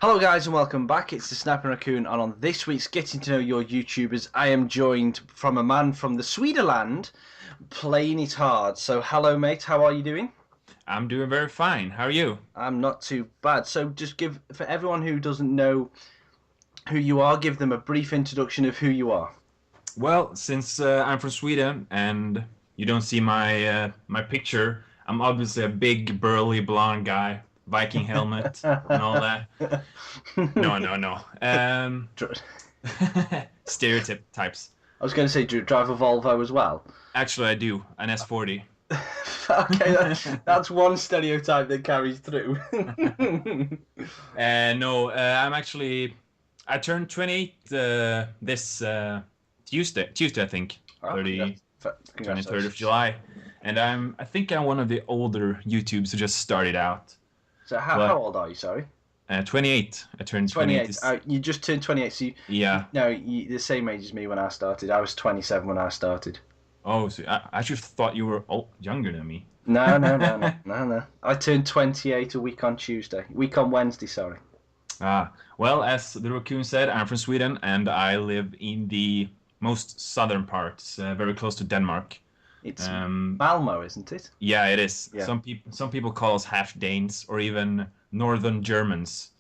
Hello guys and welcome back, it's the Snapping Raccoon, and on this week's Getting to Know Your YouTubers I am joined from a man from the Swedenland playing it hard. So hello mate, how are you doing? I'm doing very fine. How are you? I'm not too bad. So just give, for everyone who doesn't know who you are, give them a brief introduction of who you are. Well, since I'm from Sweden and you don't see my picture, I'm obviously a big burly blonde guy, Viking helmet and all that. No, no, no. Stereotype types. I was going to say, do you drive a Volvo as well? Actually, I do an S40. Okay, that's one stereotype that carries through. No, I turned 28 this Tuesday I think, Oh, 30, congratulations. 23rd of July, and I think I'm one of the older YouTubers who just started out. So how But old are you, sorry? 28, I turned 28 28. this. You just turned 28, so Yeah. no, the same age as me when I started. I was 27 when I started. Oh, so I just thought you were younger than me. No, no, no, no, no, no. I turned 28 a week on Tuesday. Week on Wednesday, sorry. Well, as the raccoon said, I'm from Sweden and I live in the most southern parts, very close to Denmark. It's Um, Malmo, isn't it? yeah, it is. Yeah. Some people call us half Danes or even Northern Germans.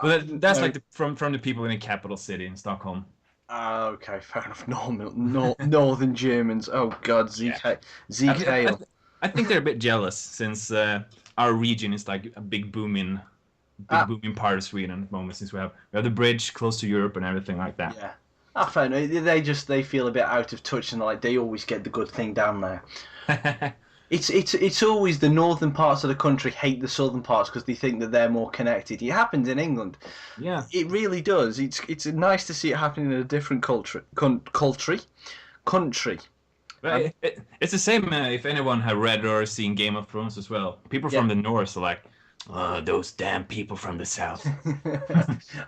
But that's No. like from the people in the capital city in Stockholm. Okay, fair enough. Northern Germans. Oh God, Yeah. Zeke I, I, Hale. I think they're a bit jealous since our region is like a Ah, big booming part of Sweden at the moment, since we have the bridge close to Europe and everything like that. yeah. Fair enough. They feel a bit out of touch and like they always get the good thing down there. It's always the northern parts of the country hate the southern parts because they think that they're more connected. It happens in England. Yeah, It really does. It's nice to see it happening in a different country. but Um, it's the same. If anyone have read or seen Game of Thrones as well, people yeah. from the north are like, "Oh, those damn people from the south."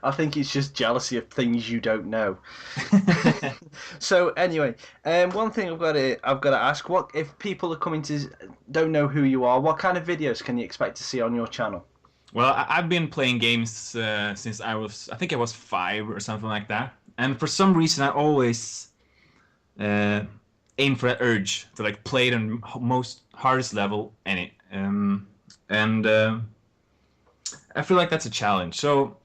I think it's just jealousy of things you don't know. So anyway, one thing I've got to ask: what if people are coming to don't know who you are? What kind of videos can you expect to see on your channel? Well, I've been playing games since I think I was 5 or something like that. And for some reason, I always uh, aim for that urge to like play it on most hardest level and I feel like that's a challenge. So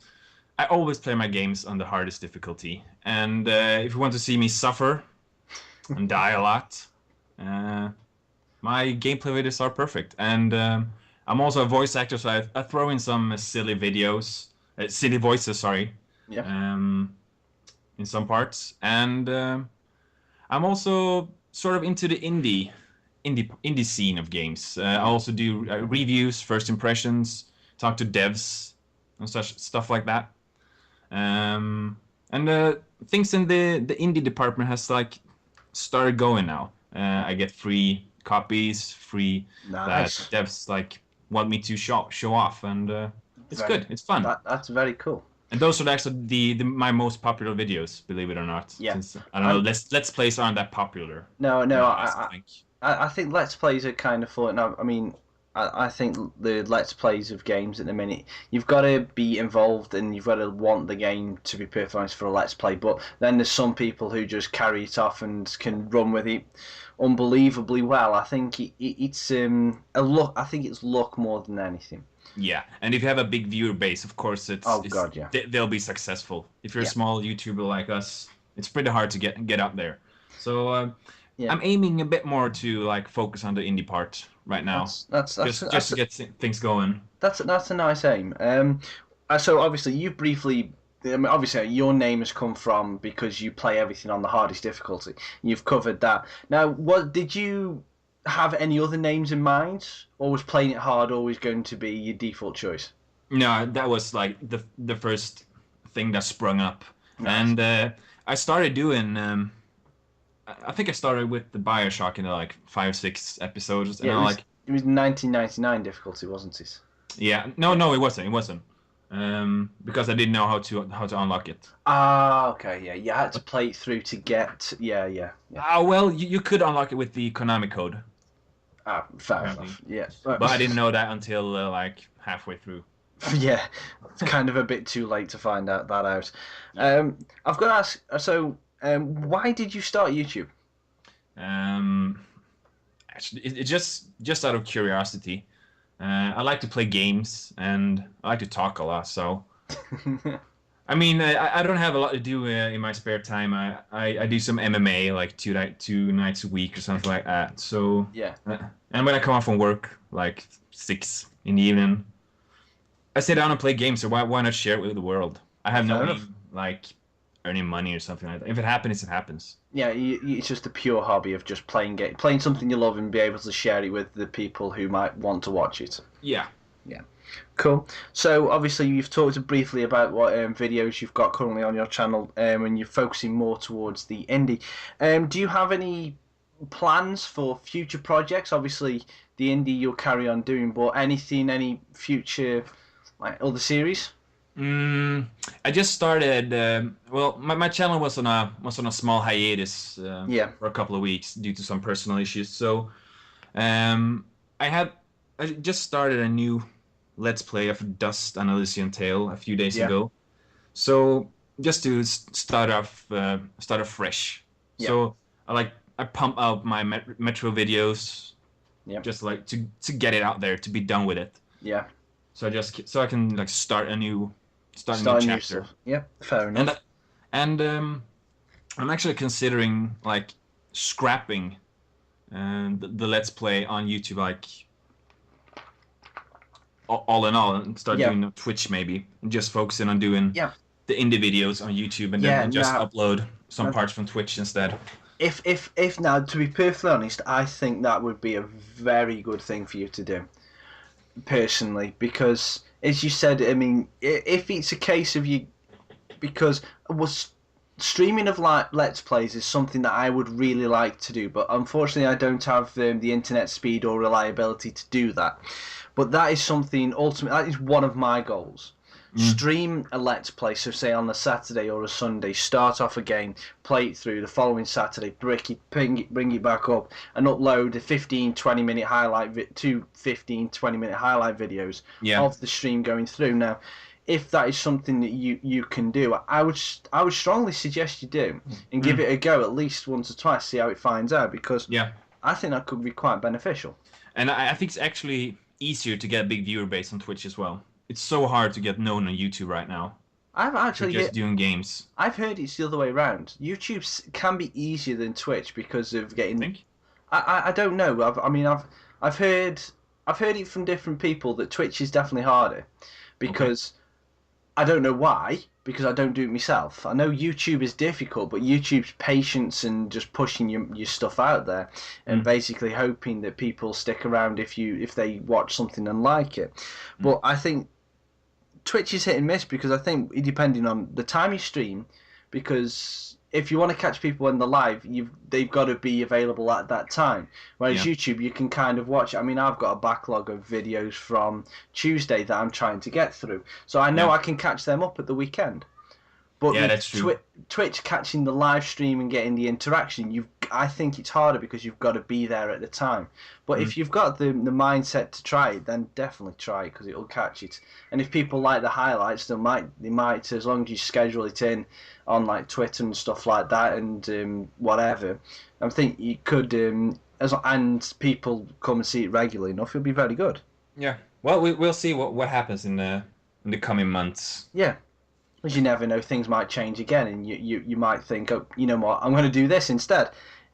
I always play my games on the hardest difficulty. And if you want to see me suffer and die a lot, uh, my gameplay videos are perfect. And I'm also a voice actor, so I throw in some silly voices, sorry, Yeah. um, in some parts. And I'm also sort of into the indie scene of games. I also do reviews, first impressions, talk to devs and such stuff like that. And things in the indie department has like started going now. I get free copies, free that Nice. devs like want me to show off, and it's Very. good. It's fun. That's very cool. And those are actually the my most popular videos, believe it or not. Yeah. Since I don't know, let's plays aren't that popular No. nowadays, I think. I think Let's Plays are kind of fun. I mean, I think the Let's Plays of games at the minute, you've got to be involved and you've got to want the game to be perfectly honest for a Let's Play. But then there's some people who just carry it off and can run with it unbelievably well. I think it's a luck. I think it's luck more than anything. Yeah, and if you have a big viewer base, of course, Oh God, yeah, they'll be successful. If you're a yeah, small YouTuber like us, it's pretty hard to get up there. So yeah. I'm aiming a bit more to like focus on the indie part right now, just to get things going. That's a nice aim. So obviously you briefly, I mean, obviously your name has come from because you play everything on the hardest difficulty. You've covered that. Now, what did you have any other names in mind, or was playing it hard always going to be your default choice? No, that was like the first thing that sprung up, Nice. and I started doing. I think I started with the Bioshock in like 5 6 episodes, and Yeah, I'm like, it was 1999 difficulty, wasn't it? yeah, no, it wasn't, because I didn't know how to unlock it. Ah, okay, yeah. You had to play it through to get, yeah. Well, you could unlock it with the Konami code, Ah, fair apparently, enough. Yeah, but I didn't know that until like halfway through. Yeah, it's kind of a bit too late to find out that out. I've got to ask. So, why did you start YouTube? Um, Actually, it just out of curiosity. I like to play games and I like to talk a lot. So I mean, I don't have a lot to do in my spare time. I do some MMA like two nights a week or something like that. So Yeah, and when I come off from work, like 6 in the evening, I sit down and play games. So why not share it with the world? I have no fair enough. aim like earning money or something like that. If it happens, it happens. Yeah, it's just a pure hobby of just playing something you love and be able to share it with the people who might want to watch it. Yeah. Yeah, cool. So obviously you've talked briefly about what videos you've got currently on your channel, and you're focusing more towards the indie. Do you have any plans for future projects? Obviously, the indie you'll carry on doing, but any future like other series? Mm, I just started. Well, my channel was on a small hiatus Yeah, for a couple of weeks due to some personal issues. So um, I had I just started a new Let's Play of Dust and Elysian Tale a few days yeah, ago. So just to start off fresh. yeah, So I pump out my Metro videos yeah, just like to get it out there to be done with it. yeah. So I can like start a new Starting new chapter. stuff. Yeah, fair And enough. and I'm actually considering like scrapping the Let's Play on YouTube, like all in all, and start Yeah, doing a Twitch maybe, and just focusing on doing yeah, the indie videos on YouTube, and yeah. then just Now, upload some parts from Twitch instead. if now, to be perfectly honest, I think that would be a very good thing for you to do personally, because as you said, I mean, if it's a case of you, because was streaming of like let's plays is something that I would really like to do, but unfortunately I don't have the internet speed or reliability to do that. But that is something ultimately that is one of my goals. Mm. Stream a let's play, so say on a Saturday or a Sunday, start off a game, play it through the following Saturday, bring it back up, and upload a 15-20 minute two 15-20 minute highlight videos Yeah. of the stream going through. Now, if that is something that you can do, I would strongly suggest you do and give Mm. it a go at least once or twice, see how it finds out, because Yeah. I think that could be quite beneficial. And I think it's actually easier to get a big viewer base on Twitch as well. It's so hard to get known on YouTube right now. I've If you're actually just doing games. I've heard it's the other way around. YouTube can be easier than Twitch because of I getting. think. I don't know. I've heard it from different people that Twitch is definitely harder Okay. because I don't know why, because I don't do it myself. I know YouTube is difficult, but YouTube's patience and just pushing your stuff out there and Mm. basically hoping that people stick around if they watch something and like it. Mm. But I think Twitch is hit and miss because I think depending on the time you stream, because if you want to catch people when they're live, they've got to be available at that time. Whereas Yeah. YouTube, you can kind of watch. I mean, I've got a backlog of videos from Tuesday that I'm trying to get through, so I know Yeah. I can catch them up at the weekend. But Yeah, with that's true. Twitch catching the live stream and getting the interaction, I think it's harder because you've got to be there at the time. But Mm. if you've got the mindset to try it, then definitely try it because it'll catch it. And if people like the highlights, they might as long as you schedule it in on like Twitter and stuff like that and whatever. I think you could and people come and see it regularly enough, it'll be very good. Yeah. Well, we'll see what happens in the coming months. Yeah. Because you never know, things might change again, and you might think, oh, you know what, I'm going to do this instead.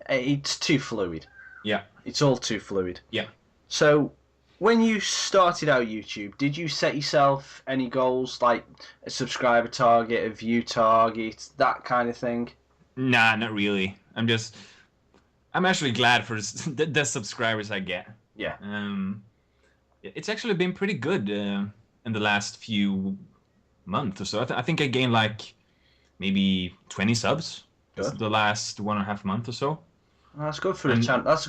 It's too fluid. Yeah. It's all too fluid. Yeah. So, when you started out YouTube, did you set yourself any goals, like a subscriber target, a view target, that kind of thing? Nah, not really. I'm actually glad for the subscribers I get. Yeah. It's actually been pretty good in the last few months or so. I think I gained like maybe 20 subs Good. the last 1.5 months or so. That's good for a And channel. That's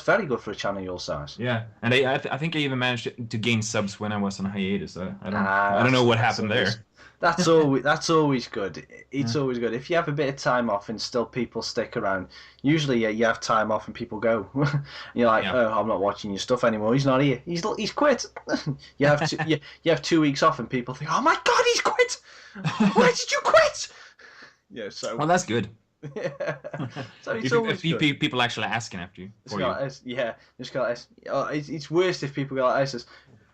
very good for a channel your size. yeah, and I think I even managed to gain subs when I was on hiatus. So Ah, I don't know what that's happened always there. that's always good. It's Yeah. always good if you have a bit of time off and still people stick around. Usually, yeah, you have time off and people go. You're like, Yeah. oh, I'm not watching your stuff anymore. He's not here. He's quit. You have 2 weeks off and people think, oh my god, he's quit. Why did you quit? Yeah, so Well, that's good. yeah. So it's always good. People actually asking after you It's for you. got yeah, it's got it's worst if people go like this.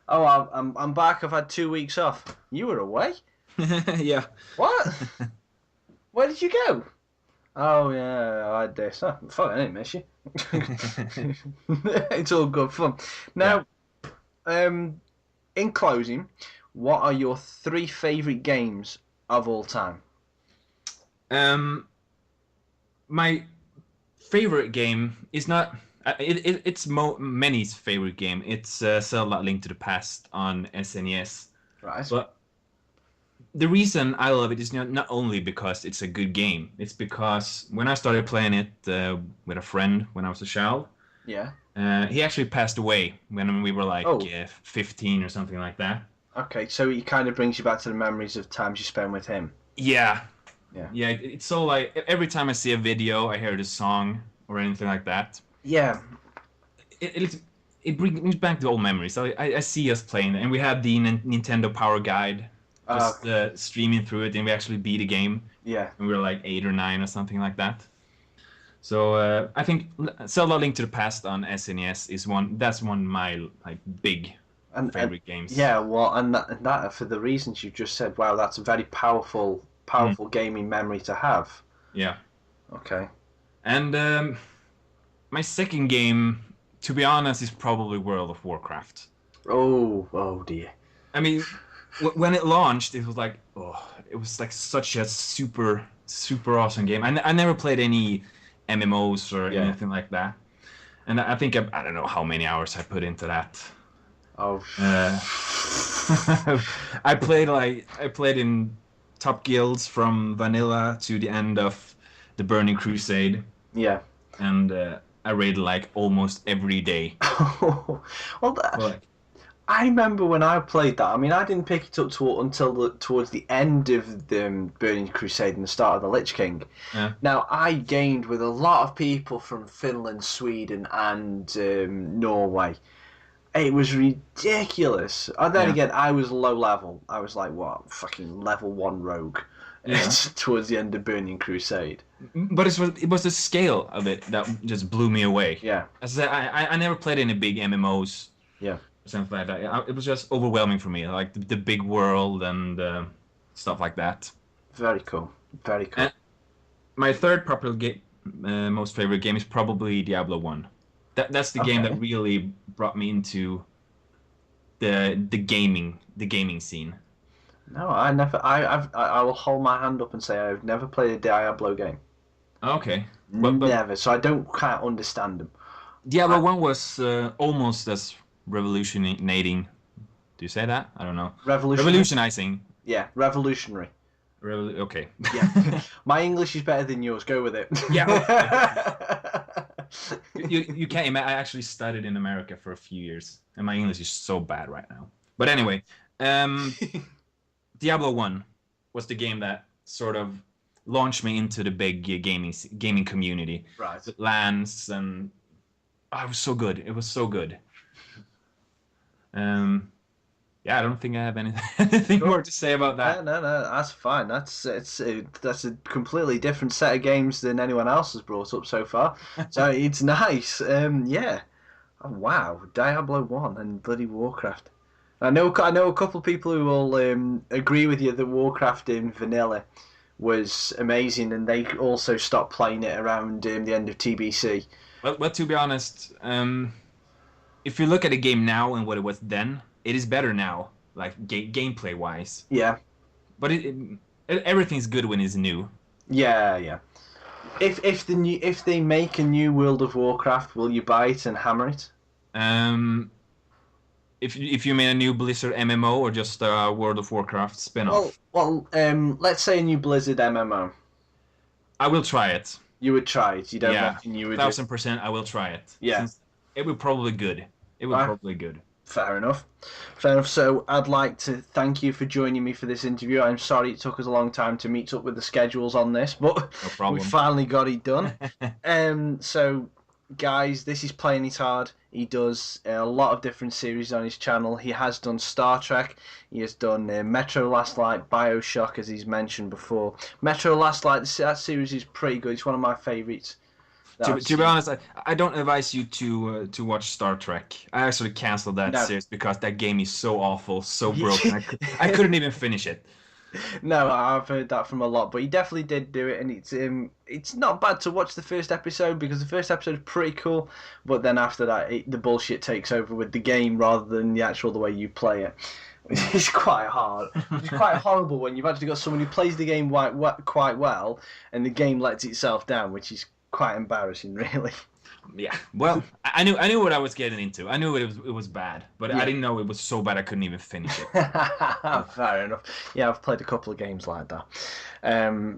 Oh, I'm back. I've had 2 weeks off. You were away. Yeah. What? Where did you go? Oh yeah, I had this. Oh, fuck, I didn't miss you. It's all good fun. Now, in closing, what are your 3 favorite games of all time? My favorite game is not. It's many's favorite game. It's Zelda: Link to the Past on SNES. Right. But the reason I love it is not only because it's a good game. It's because when I started playing it with a friend when I was a child, Yeah. he actually passed away when we were like Oh. 15 or something like that. Okay, so it kind of brings you back to the memories of times you spent with him. Yeah. Yeah. Yeah, it's so like every time I see a video, I hear the song or anything like that. Yeah. It brings me back to old memories. I see us playing, and we had the Nintendo Power Guide, just streaming through it, and we actually beat a game, Yeah. and we were like 8 or 9 or something like that. So I think Zelda: Link to the Past on SNES is one of my like big favorite games. Yeah, well, and that for the reasons you just said. Wow, that's a very powerful gaming memory to have. Yeah. Okay. And my second game, to be honest, is probably World of Warcraft. Oh dear. I mean, when it launched, it was like, it was like such a super awesome game. I never played any MMOs or anything like that, and I think I don't know how many hours I put into that. Oh. I played in top guilds from vanilla to the end of the Burning Crusade. Yeah. And I raided like almost every day. Well, I remember when I played that. I mean, I didn't pick it up until towards the end of the Burning Crusade and the start of the Lich King. Yeah. Now, I gained with a lot of people from Finland, Sweden, and Norway. It was ridiculous. And then again, I was low level. I was like, what, fucking level 1 rogue. Yeah. Towards the end of Burning Crusade. But it was the scale of it that just blew me away. Yeah. As I said, I never played any big MMOs. Yeah. Or something like that. It was just overwhelming for me, like the big world and stuff like that. Very cool. Very cool. And my third popular game, most favorite game is probably Diablo 1. That's the game that really brought me into the gaming scene. No, I never. I will hold my hand up and say I've never played a Diablo game. Okay. Never. So I can't understand them. Diablo 1 was almost as revolutionating. Do you say that? I don't know. Revolutionizing. Yeah, revolutionary. Okay. Yeah. My English is better than yours. Go with it. Yeah. You can't imagine. I actually studied in America for a few years, and my English is so bad right now. But anyway, Diablo 1 was the game that sort of launched me into the big gaming community. Right. With LANs and it was so good. It was so good. Yeah, I don't think I have anything more to say about that. No, that's fine. That's a completely different set of games than anyone else has brought up so far. So it's nice. Yeah. Oh, wow, Diablo 1 and bloody Warcraft. I know a couple of people who will agree with you that Warcraft in vanilla was amazing, and they also stopped playing it around the end of TBC. Well, to be honest, if you look at the game now and what it was then, it is better now, like gameplay wise. Yeah. But everything's good when it's new. Yeah. If they make a new World of Warcraft, will you buy it and hammer it? If you mean a new Blizzard MMO or just a World of Warcraft spin-off? Well, let's say a new Blizzard MMO. I will try it. You would try it. You don't Yeah, reckon you would. 1000%. I will try it. Yeah. Since it will probably good. It will Ah, probably good. fair enough. Fair enough. So I'd like to thank you for joining me for this interview. I'm sorry it took us a long time to meet up with the schedules on this, but No we problem. finally got it done. So guys, this is Playing It Hard. He does a lot of different series on his channel. He has done Star Trek. He has done Metro Last Light, Bioshock, as he's mentioned before. Metro Last Light, that series is pretty good. It's one of my favourites. To be honest, I don't advise you to watch Star Trek. I actually canceled that No. series because that game is so awful, so broken. I couldn't even finish it. No, I've heard that from a lot, but he definitely did do it, and it's not bad to watch the first episode because the first episode is pretty cool, but then after that, the bullshit takes over with the game rather than the way you play it. It's quite hard. It's quite horrible when you've actually got someone who plays the game quite well, and the game lets itself down, which is quite embarrassing, really. Yeah. Well, I knew what I was getting into. I knew it was bad, but I didn't know it was so bad I couldn't even finish it. Fair enough. Yeah, I've played a couple of games like that.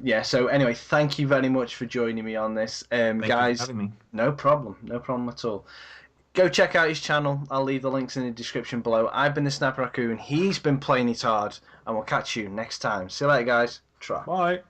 Yeah. So anyway, thank you very much for joining me on this, Thank you guys. for having me. No problem at all. Go check out his channel. I'll leave the links in the description below. I've been the Sniper Raccoon. He's been Playing It Hard, and we'll catch you next time. See you later, guys. Try. Bye.